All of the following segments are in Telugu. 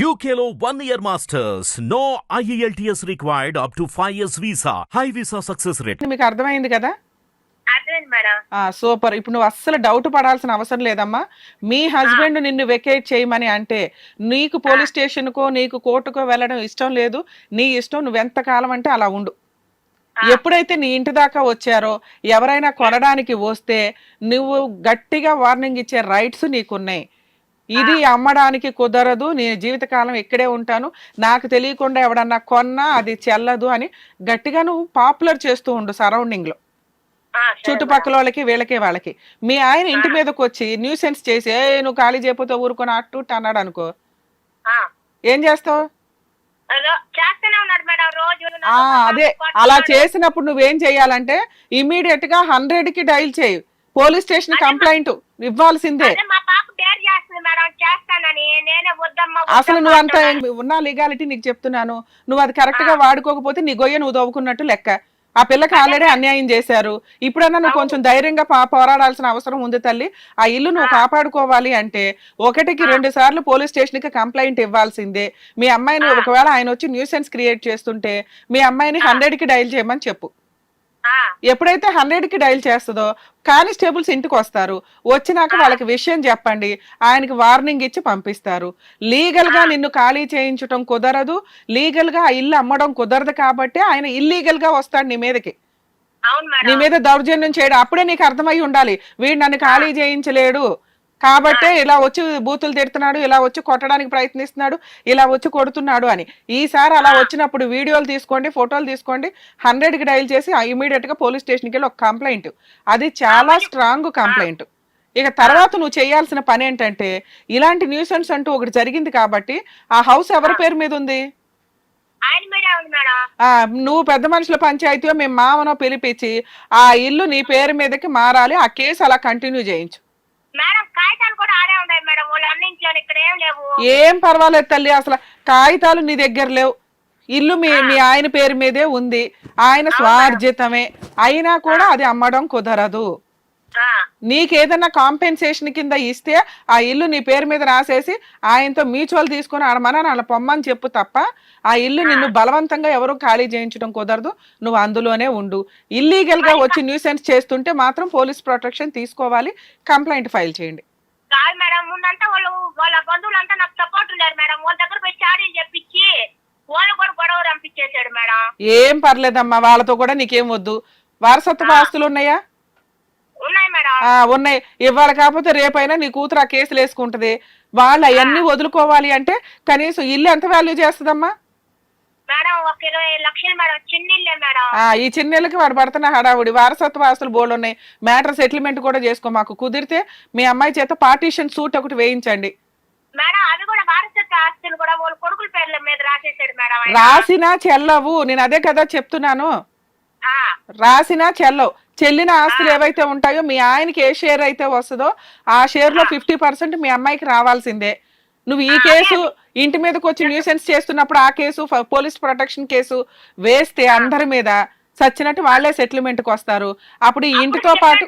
UKLO 1 year masters. No IELTS required up to 5 years visa. High visa success rate. మీకు అర్థమైంది కదా? అర్థమైంది మేడం. సూపర్. ఇప్పుడు నువ్వు అస్సలు డౌట్ పడాల్సిన అవసరం లేదమ్మా. మీ హస్బెండ్ నిన్ను వెకేట్ చేయమని అంటే నీకు పోలీస్ స్టేషన్కో నీకు కోర్టుకో వెళ్ళడం ఇష్టం లేదు. నీ ఇష్టం, నువ్వు ఎంత కాలం అంటే అలా ఉండు. ఎప్పుడైతే నీ ఇంటి దాకా వచ్చారో ఎవరైనా కొనడానికి వస్తే నువ్వు గట్టిగా వార్నింగ్ ఇచ్చే రైట్స్ నీకున్నాయి. ఇది అమ్మడానికి కుదరదు, నేను జీవితకాలం ఇక్కడే ఉంటాను, నాకు తెలియకుండా ఎవడన్నా కొన్నా అది చెల్లదు అని గట్టిగా నువ్వు పాపులర్ చేస్తూ ఉండు సరౌండింగ్ లో, చుట్టుపక్కల వాళ్ళకి వాళ్ళకి. మీ ఆయన ఇంటి మీదకి వచ్చి న్యూసెన్స్ చేసి నువ్వు ఖాళీ చేయకపోతే ఊరుకొని అట్టు అన్నాడు అనుకో, ఏం చేస్తావు? అదే అలా చేసినప్పుడు నువ్వేం చెయ్యాలంటే ఇమీడియట్ గా 100కి డైల్ చేయి, పోలీస్ స్టేషన్ కంప్లైంట్ ఇవ్వాల్సిందే. అసలు నువ్వు అంత ఉన్న లీగాలిటీ నీకు చెప్తున్నాను, నువ్వు అది కరెక్ట్ గా వాడుకోకపోతే నీ గొయ్య నువ్వు దవ్వుకున్నట్టు లెక్క. ఆ పిల్లకి ఆల్రెడీ అన్యాయం చేశారు, ఇప్పుడన్నా నువ్వు కొంచెం ధైర్యంగా పోరాడాల్సిన అవసరం ఉంది తల్లి. ఆ ఇల్లు నువ్వు కాపాడుకోవాలి అంటే 1కి 2 సార్లు పోలీస్ స్టేషన్ కి కంప్లైంట్ ఇవ్వాల్సిందే. మీ అమ్మాయిని ఒకవేళ ఆయన వచ్చి న్యూసెన్స్ క్రియేట్ చేస్తుంటే మీ అమ్మాయిని 100కి డైల్ చేయమని చెప్పు. ఎప్పుడైతే 100కి డైల్ చేస్తుందో కానిస్టేబుల్స్ ఇంటికి వస్తారు, వచ్చినాక వాళ్ళకి విషయం చెప్పండి, ఆయనకి వార్నింగ్ ఇచ్చి పంపిస్తారు. లీగల్ గా నిన్ను ఖాళీ చేయించడం కుదరదు, లీగల్ గా ఆ ఇల్లు అమ్మడం కుదరదు కాబట్టి ఆయన ఇల్లీగల్ గా వస్తాడు నీ మీదకి, నీ మీద దౌర్జన్యం చేయడం. అప్పుడే నీకు అర్థమై ఉండాలి వీడు నన్ను ఖాళీ చేయించలేడు కాబట్టే ఇలా వచ్చి బూతులు తిడుతున్నాడు, ఇలా వచ్చి కొట్టడానికి ప్రయత్నిస్తున్నాడు, ఇలా వచ్చి కొడుతున్నాడు అని. ఈసారి అలా వచ్చినప్పుడు వీడియోలు తీసుకోండి, ఫోటోలు తీసుకోండి, 100కి డైల్ చేసి ఇమీడియట్ గా పోలీస్ స్టేషన్కి వెళ్ళి ఒక కంప్లైంట్, అది చాలా స్ట్రాంగ్ కంప్లైంట్. ఇక తర్వాత నువ్వు చేయాల్సిన పని ఏంటంటే, ఇలాంటి న్యూసెన్స్ అంటూ ఒకటి జరిగింది కాబట్టి ఆ హౌస్ ఎవరి పేరు మీద ఉంది? నువ్వు పెద్ద మనుషుల పంచాయతీలో మేము మామనో పిలిపించి ఆ ఇల్లు నీ పేరు మీదకి మారాలి, ఆ కేసు అలా కంటిన్యూ చేయించు. ఏం పర్వాలేదు తల్లి, అసలు కాగితాలు నీ దగ్గర లేవు, ఇల్లు మీ ఆయన పేరు మీదే ఉంది, ఆయన స్వార్జితమే అయినా కూడా అది అమ్మడం కుదరదు. నీకేదన్నా కాంపెన్సేషన్ కింద ఇస్తే ఆ ఇల్లు నీ పేరు మీద రాసేసి ఆయనతో మ్యూచువల్ తీసుకుని ఆడమని అలా పొమ్మని చెప్పు తప్ప ఆ ఇల్లు నిన్ను బలవంతంగా ఎవరు ఖాళీ చేయించడం కుదరదు, నువ్వు అందులోనే ఉండు. ఇల్లీగల్ గా వచ్చి న్యూసెన్స్ చేస్తుంటే మాత్రం పోలీస్ ప్రొటెక్షన్ తీసుకోవాలి, కంప్లైంట్ ఫైల్ చేయండి. వాళ్ళ బంధువులంతా నాకు సపోర్ట్ ఉన్నారు మేడం, వాళ్ళ దగ్గర పోయి చాడీలు చెప్పించి వాళ్ళు కూడా గొడవ రంపించేశాడు మేడం. ఏం పర్లేదమ్మా, వాళ్ళతో కూడా నీకేం వద్దు. వారసత్వ ఆస్తులు ఉన్నాయా? ఉన్నాయి మేడం. ఉన్నాయి. ఇవాళ కాకపోతే రేపైనా నీ కూతురు ఆ కేసులు వేసుకుంటది. వాళ్ళు అవన్నీ వదులుకోవాలి అంటే కనీసం ఇల్లు ఎంత వాల్యూ చేస్తుందమ్మా? మేడం ఒక 20 లక్షలు మేడం, చిన్నిల్లే మేడం. ఈ చిన్నెళ్ళకి వాడు పడుతున్న హడావుడి. వారసత్వ ఆస్తులు బోర్డు ఉన్నాయి, మ్యాటర్ సెటిల్మెంట్ కూడా చేసుకో. మాకు కుదిరితే మీ అమ్మాయి చేత పార్టీషన్ సూట్ ఒకటి వేయించండి. మేడం అవి కూడా వారసత్వ ఆస్తులు కూడా వాళ్ళ కొడుకుల పేర్ల మీద రాసేసాడు మేడం. రాసినా చెల్లవు, నేను అదే కదా చెప్తున్నాను. రాసినా చెల్లవు. చెల్లిన ఆస్తులు ఏవైతే ఉంటాయో మీ ఆయనకి ఏ షేర్ అయితే వస్తుందో ఆ షేర్ లో 50% మీ అమ్మాయికి రావాల్సిందే. నువ్వు ఈ కేసు ఇంటి మీదకి వచ్చి న్యూసెన్స్ చేస్తున్నప్పుడు ఆ కేసు పోలీస్ ప్రొటెక్షన్ కేసు వేస్తే అందరి మీద సచ్చినట్టు వాళ్ళే సెటిల్మెంట్ కి వస్తారు. అప్పుడు ఈ ఇంటితో పాటు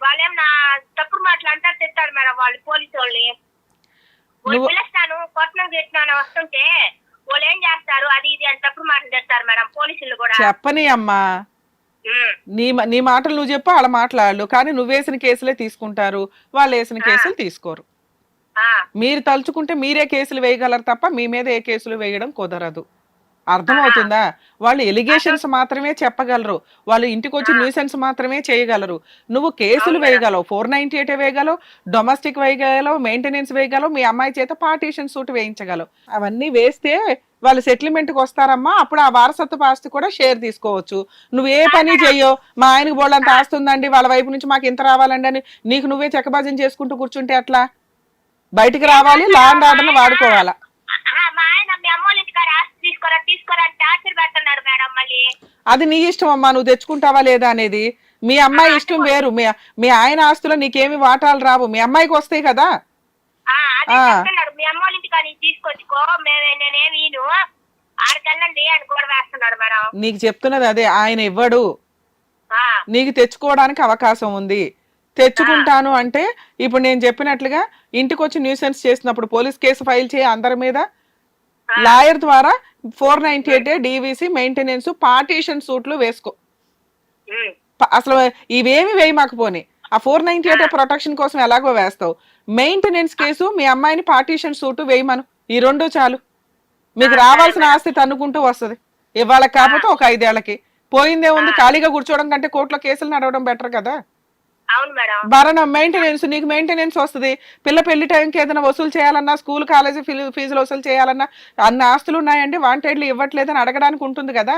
వాళ్ళేం నా తప్పుడు మాటలు అంటారు, తిట్టారు మేడం వాళ్ళు పోలీసు వాళ్ళని. పిలుస్తాను కొట్టడం చేస్తున్నాను వస్తుంటే వాళ్ళు ఏం చేస్తారు, అది ఇది అని తప్పుడు మాటలు తెస్తారు మేడం పోలీసులు కూడా. చెప్పని అమ్మా, నీ మాటలు నువ్వు చెప్పు, వాళ్ళ మాట్లాడు, కానీ నువ్వు వేసిన కేసులే తీసుకుంటారు, వాళ్ళు వేసిన కేసులు తీసుకోరు. మీరు తలుచుకుంటే మీరే కేసులు వేయగలరు తప్ప మీ మీద ఏ కేసులు వేయడం కుదరదు. అర్థమవుతుందా? వాళ్ళు ఎలిగేషన్స్ మాత్రమే చెప్పగలరు, వాళ్ళు ఇంటికి వచ్చి న్యూసెన్స్ మాత్రమే చేయగలరు. నువ్వు కేసులు వేయగలవు, 498 వేయగలవు, డొమెస్టిక్ వేయగలవు, మెయింటెనెన్స్ వేయగలవు, మీ అమ్మాయి చేత పార్టీషన్ సూట్ వేయించగలవు. అవన్నీ వేస్తే వాళ్ళు సెటిల్మెంట్ కి వస్తారమ్మా. అప్పుడు ఆ వారసత్వ ఆస్తి కూడా షేర్ తీసుకోవచ్చు. నువ్వు ఏ పని చెయ్యో, మా ఆయనకు బోళ్ళంత ఆస్తుందండి, వాళ్ళ వైపు నుంచి మాకు ఇంత రావాలండి అని నీకు నువ్వే చెక్కబాజం చేసుకుంటూ కూర్చుంటే అట్లా. బయటికి రావాలి, లా అండ్ ఆర్డర్ వాడుకోవాలా. అది నీ ఇష్టం అమ్మా, నువ్వు తెచ్చుకుంటావా లేదా అనేది. మీ అమ్మాయి ఇష్టం వేరు, మీ ఆయన ఆస్తులో నీకేమి వాటాలు రావు, మీ అమ్మాయికి వస్తాయి కదా. నీకు చెప్తున్నది అదే, ఆయన ఇవ్వడు, నీకు తెచ్చుకోవడానికి అవకాశం ఉంది. తెచ్చుకుంటాను అంటే ఇప్పుడు నేను చెప్పినట్లుగా ఇంటికి వచ్చి న్యూసెన్స్ చేసినప్పుడు పోలీస్ కేసు ఫైల్ చేయి అందరి మీద, లాయర్ ద్వారా 498 డీవీసీ మెయింటెనెన్స్ పార్టీషన్ సూట్లు వేసుకో. అసలు ఇవేమి వేయమాకపోని ఆ 498 ప్రొటెక్షన్ కోసం ఎలాగో వేస్తావు. మెయింటెనెన్స్ కేసు మీ అమ్మాయిని పార్టీషన్ సూటు వేయమను. ఈ 2 చాలు. మీకు రావాల్సిన ఆస్తి తన్నుకుంటూ వస్తుంది. ఇవాళ కాకపోతే ఒక 5 ఏళ్లకి. పోయిందే ఉంది, ఖాళీగా కూర్చోవడం కంటే కోర్టులో కేసులు నడవడం బెటర్ కదా. భరణం మెయింటెనెన్స్, నీకు మెయింటెనెన్స్ వస్తుంది. పిల్ల పెళ్లి టైంకి ఏదైనా వసూలు చేయాలన్నా, స్కూల్ కాలేజీ ఫీజులు వసూలు చేయాలన్నా, అన్ని ఆస్తులు ఉన్నాయండి వాంటెడ్లు ఇవ్వట్లేదని అడగడానికి ఉంటుంది కదా.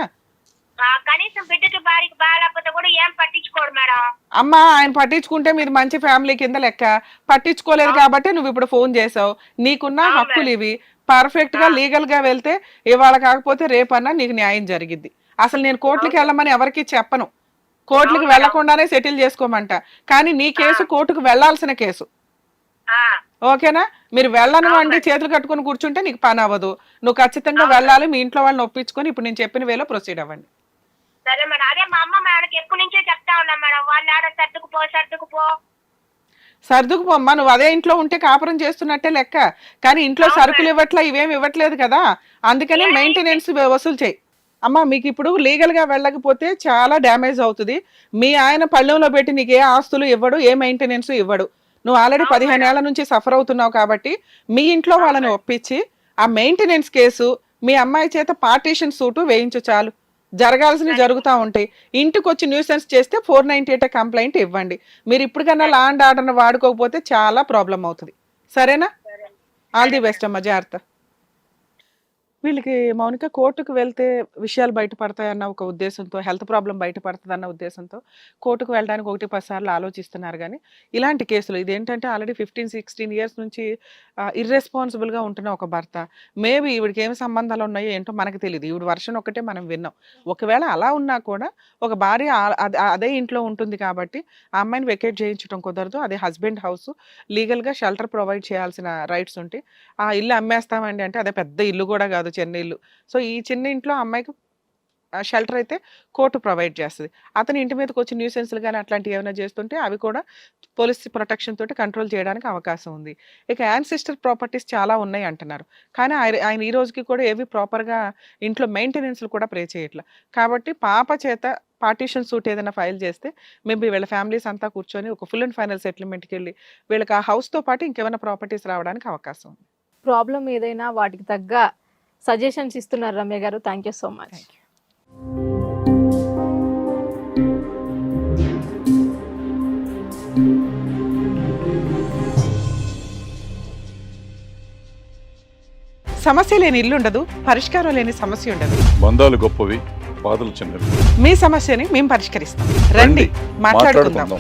కనీసం బిడ్డకి బారికి బాగాలేకపోతే కూడా ఏం పట్టించుకోడు మేడం. అమ్మా ఆయన పట్టించుకుంటే మీరు మంచి ఫ్యామిలీ కింద లెక్క. పట్టించుకోలేదు కాబట్టి నువ్వు ఇప్పుడు ఫోన్ చేసావు. నీకున్న హక్కులు ఇవి. పర్ఫెక్ట్ గా లీగల్ గా వెళ్తే ఇవాళ కాకపోతే రేపన్నా నీకు న్యాయం జరిగిద్ది. అసలు నేను కోర్టుకి వెళ్ళమని ఎవరికి చెప్పను. కోర్టుకి వెళ్లకుండానే సెటిల్ చేసుకోమంట. కానీ నీ కేసు కోర్టుకు వెళ్లాల్సిన కేసు. ఓకేనా? మీరు వెళ్ళను అండి చేతులు కట్టుకుని కూర్చుంటే నీకు పని అవ్వదు. నువ్వు ఖచ్చితంగా వెళ్ళాలి. మీ ఇంట్లో వాళ్ళని ఒప్పించుకొని ఇప్పుడు నేను చెప్పిన వేలో ప్రొసీడ్ అవ్వండి. సరే మేడం. అదే మా అమ్మ మేడకి ఎప్పటి నుంచే చెప్తా ఉన్నా మేడం, వాళ్ళు ఆడ సర్దుకుపోమ్మా. నువ్వు అదే ఇంట్లో ఉంటే కాపురం చేస్తున్నట్టే లెక్క. కానీ ఇంట్లో సరుకులు ఇవ్వట్లా, ఇవేమి ఇవ్వట్లేదు కదా. అందుకని మెయింటెనెన్స్ వసూలు చేయి. అమ్మా మీకు ఇప్పుడు లీగల్ గా వెళ్ళకపోతే చాలా డ్యామేజ్ అవుతుంది. మీ ఆయన పళ్ళెంలో పెట్టి నీకు ఏ ఆస్తులు ఇవ్వడు, ఏ మెయింటెనెన్స్ ఇవ్వడు. నువ్వు ఆల్రెడీ 15 ఏళ్ల నుంచి సఫర్ అవుతున్నావు కాబట్టి మీ ఇంట్లో వాళ్ళని ఒప్పించి ఆ మెయింటెనెన్స్ కేసు మీ అమ్మాయి చేత పార్టీషన్ సూటు వేయించు చాలు. జరగాల్సినవి జరుగుతూ ఉంటాయి. ఇంటికి వచ్చి న్యూసెన్స్ చేస్తే 498 కంప్లైంట్ ఇవ్వండి. మీరు ఇప్పటికన్నా ల్యాండ్ ఆర్డర్ని వాడుకోకపోతే చాలా ప్రాబ్లం అవుతుంది. సరేనా? ఆల్ ది బెస్ట్ అమ్మా, జాగ్రత్త. వీళ్ళకి మౌనిక కోర్టుకు వెళ్తే విషయాలు బయటపడతాయన్న ఒక ఉద్దేశంతో, హెల్త్ ప్రాబ్లం బయటపడుతుంది అన్న ఉద్దేశంతో కోర్టుకు వెళ్ళడానికి 1-10 సార్లు ఆలోచిస్తున్నారు. కానీ ఇలాంటి కేసులు ఇదేంటంటే ఆల్రెడీ 15-16 ఇయర్స్ నుంచి ఇర్రెస్పాన్సిబుల్గా ఉంటున్న ఒక భర్త. మేబీ ఈవిడికి ఏమి సంబంధాలు ఉన్నాయో ఏంటో మనకు తెలియదు. ఈవిడ వర్షన్ ఒకటే మనం విన్నాం. ఒకవేళ అలా ఉన్నా కూడా ఒక భార్య అదే ఇంట్లో ఉంటుంది కాబట్టి ఆ అమ్మాయిని వెకేట్ చేయించడం కుదరదు. అదే హస్బెండ్ హౌస్, లీగల్గా షెల్టర్ ప్రొవైడ్ చేయాల్సిన రైట్స్ ఉంటాయి. ఆ ఇల్లు అమ్మేస్తామండి అంటే అదే పెద్ద ఇల్లు కూడా కాదు, చిన్న ఇల్లు. సో ఈ చిన్న ఇంట్లో అమ్మాయికి షెల్టర్ అయితే కోర్టు ప్రొవైడ్ చేస్తుంది. అతని ఇంటి మీదకి వచ్చి న్యూసెన్స్లు కానీ అట్లాంటివి ఏమైనా చేస్తుంటే అవి కూడా పోలీస్ ప్రొటెక్షన్ తోటి కంట్రోల్ చేయడానికి అవకాశం ఉంది. ఇక యాన్సిస్టర్ ప్రాపర్టీస్ చాలా ఉన్నాయి అంటున్నారు. కానీ ఆయన ఈ రోజుకి కూడా ఏవి ప్రాపర్గా ఇంట్లో మెయింటెనెన్స్లు కూడా ప్రే చేయట్లా. కాబట్టి పాప చేత పార్టీషన్ సూట్ ఏదైనా ఫైల్ చేస్తే మేబీ వీళ్ళ ఫ్యామిలీస్ అంతా కూర్చొని ఒక ఫుల్ అండ్ ఫైనల్ సెటిల్మెంట్కి వెళ్ళి వీళ్ళకి ఆ హౌస్తో పాటు ఇంకేమైనా ప్రాపర్టీస్ రావడానికి అవకాశం ఉంది. ప్రాబ్లం ఏదైనా వాటికి తగ్గ సజెషన్స్ ఇస్తున్నారు రమ్య గారు. Thank you so much. సమస్య లేని ఇల్లు ఉండదు, పరిష్కారం లేని సమస్య ఉండదు. బంధాలు గొప్పవి, బాధలు చిన్నవి. మీ సమస్యని మేము పరిష్కరిస్తాం. రండి మాట్లాడుకుందాం.